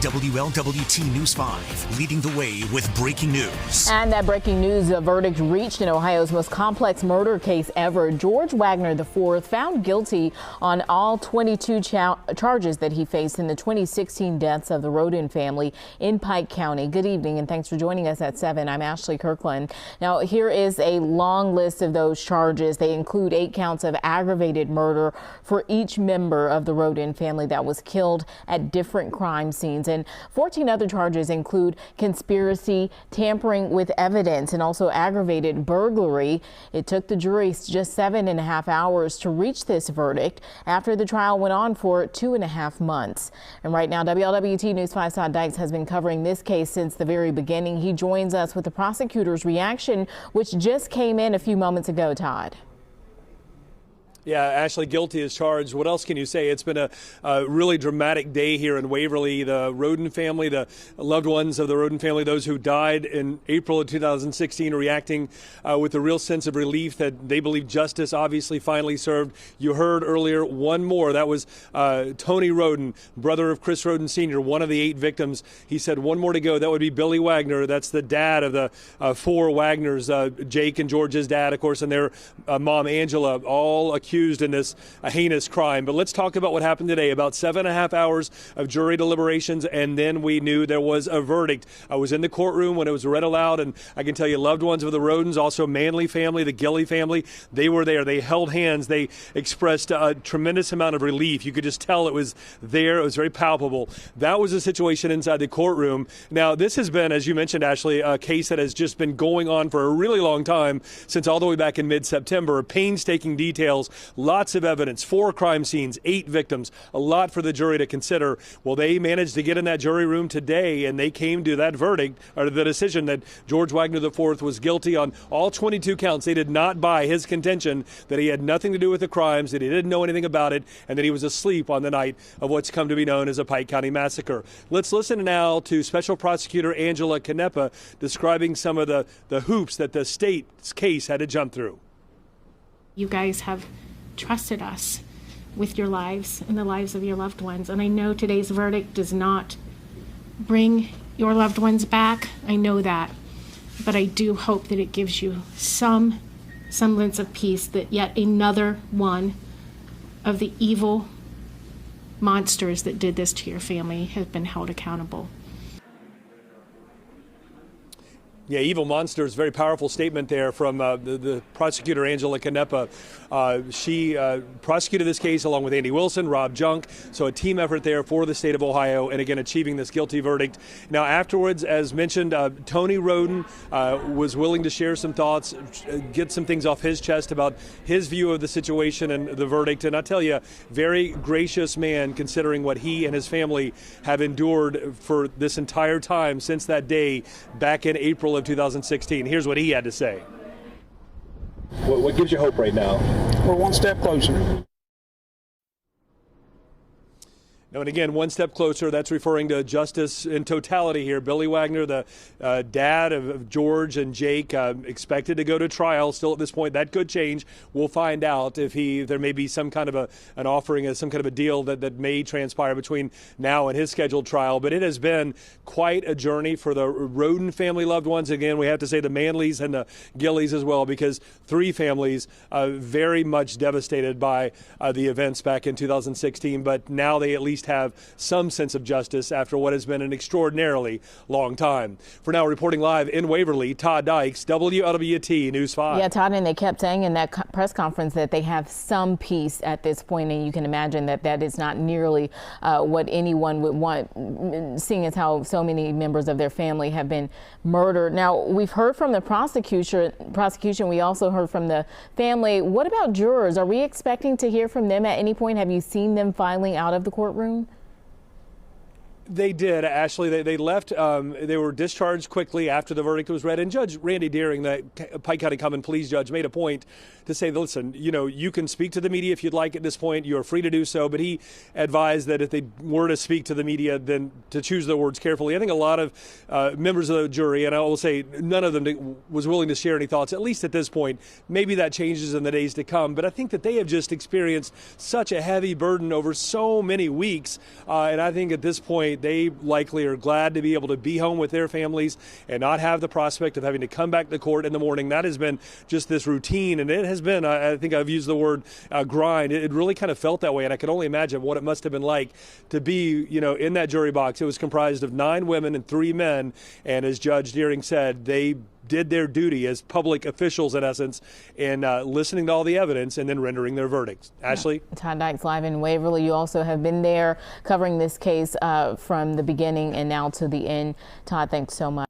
WLWT News 5, leading the way with breaking news. And that breaking news, a verdict reached in Ohio's most complex murder case ever. George Wagner IV found guilty on all 22 charges that he faced in the 2016 deaths of the Rhoden family in Pike County. Good evening and thanks for joining us at 7. I'm Ashley Kirkland. Now, here is a long list of those charges. They include 8 counts of aggravated murder for each member of the Rhoden family that was killed at different crime scenes. And 14 other charges include conspiracy, tampering with evidence, and also aggravated burglary. It took the jury just 7.5 hours to reach this verdict after the trial went on for 2.5 months. And right now, WLWT News 5's Todd Dykes has been covering this case since the very beginning. He joins us with the prosecutor's reaction, which just came in a few moments ago. Todd. Yeah, Ashley, guilty as charged. What else can you say? It's been a really dramatic day here in Waverly. The Rhoden family, the loved ones of the Rhoden family, those who died in April of 2016, reacting with a real sense of relief that they believe justice obviously finally served. You heard earlier one more. That was Tony Rhoden, brother of Chris Rhoden Sr., one of the 8 victims. He said one more to go. That would be Billy Wagner. That's the dad of the 4 Wagners, Jake and George's dad, of course, and their mom, Angela, all accused in this heinous crime. But let's talk about what happened today. About 7.5 hours of jury deliberations, and then we knew there was a verdict. I was in the courtroom when it was read aloud, and I can tell you, loved ones of the Rhodens, also Manley family, the Gilley family, they were there. They held hands. They expressed a tremendous amount of relief. You could just tell it was there. It was very palpable. That was the situation inside the courtroom. Now, this has been, as you mentioned, Ashley, a case that has just been going on for a really long time, since all the way back in mid-September. Painstaking details. Lots of evidence, 4 crime scenes, 8 victims, a lot for the jury to consider. Well, they managed to get in that jury room today, and they came to that verdict, or the decision that George Wagner IV was guilty on all 22 counts. They did not buy his contention that he had nothing to do with the crimes, that he didn't know anything about it, and that he was asleep on the night of what's come to be known as a Pike County massacre. Let's listen now to Special Prosecutor Angela Canepa describing some of the hoops that the state's case had to jump through. You guys have trusted us with your lives and the lives of your loved ones. And I know today's verdict does not bring your loved ones back. I know that. But I do hope that it gives you some semblance of peace that yet another one of the evil monsters that did this to your family has been held accountable. Yeah, evil monsters, very powerful statement there from the prosecutor, Angela Canepa. She prosecuted this case along with Andy Wilson, Rob Junk, so a team effort there for the state of Ohio, and again, achieving this guilty verdict. Now, afterwards, as mentioned, Tony Rhoden was willing to share some thoughts, get some things off his chest about his view of the situation and the verdict. And I tell you, very gracious man, considering what he and his family have endured for this entire time since that day back in April of 2016. Here's what he had to say. What gives you hope right now? We're one step closer. And again, one step closer, that's referring to justice in totality here. Billy Wagner, the dad of George and Jake, expected to go to trial still at this point. That could change. We'll find out if there may be some kind of an offering, some kind of a deal that may transpire between now and his scheduled trial. But it has been quite a journey for the Rhoden family loved ones. Again, we have to say the Manleys and the Gilleys as well, because 3 families very much devastated by the events back in 2016. But now they at least have some sense of justice after what has been an extraordinarily long time. For now, reporting live in Waverly, Todd Dykes, WLWT News 5. Yeah, Todd, and they kept saying in that press conference that they have some peace at this point, and you can imagine that that is not nearly what anyone would want, seeing as how so many members of their family have been murdered. Now, we've heard from the prosecution. We also heard from the family. What about jurors? Are we expecting to hear from them at any point? Have you seen them filing out of the courtroom? They did, Ashley. They left. They were discharged quickly after the verdict was read. And Judge Randy Deering, the Pike County Common Pleas judge, made a point to say, listen, you can speak to the media if you'd like at this point. You are free to do so. But he advised that if they were to speak to the media, then to choose their words carefully. I think a lot of members of the jury, and I will say none of them was willing to share any thoughts, at least at this point. Maybe that changes in the days to come. But I think that they have just experienced such a heavy burden over so many weeks. And I think at this point, point, they likely are glad to be able to be home with their families and not have the prospect of having to come back to court in the morning. That has been just this routine, and it has been, I think I've used the word grind. It really kind of felt that way, and I can only imagine what it must have been like to be, in that jury box. It was comprised of 9 women and 3 men, and as Judge Deering said, they did their duty as public officials, in essence, in listening to all the evidence and then rendering their verdicts. Ashley? Todd Dykes live in Waverly. You also have been there covering this case from the beginning and now to the end. Todd, thanks so much.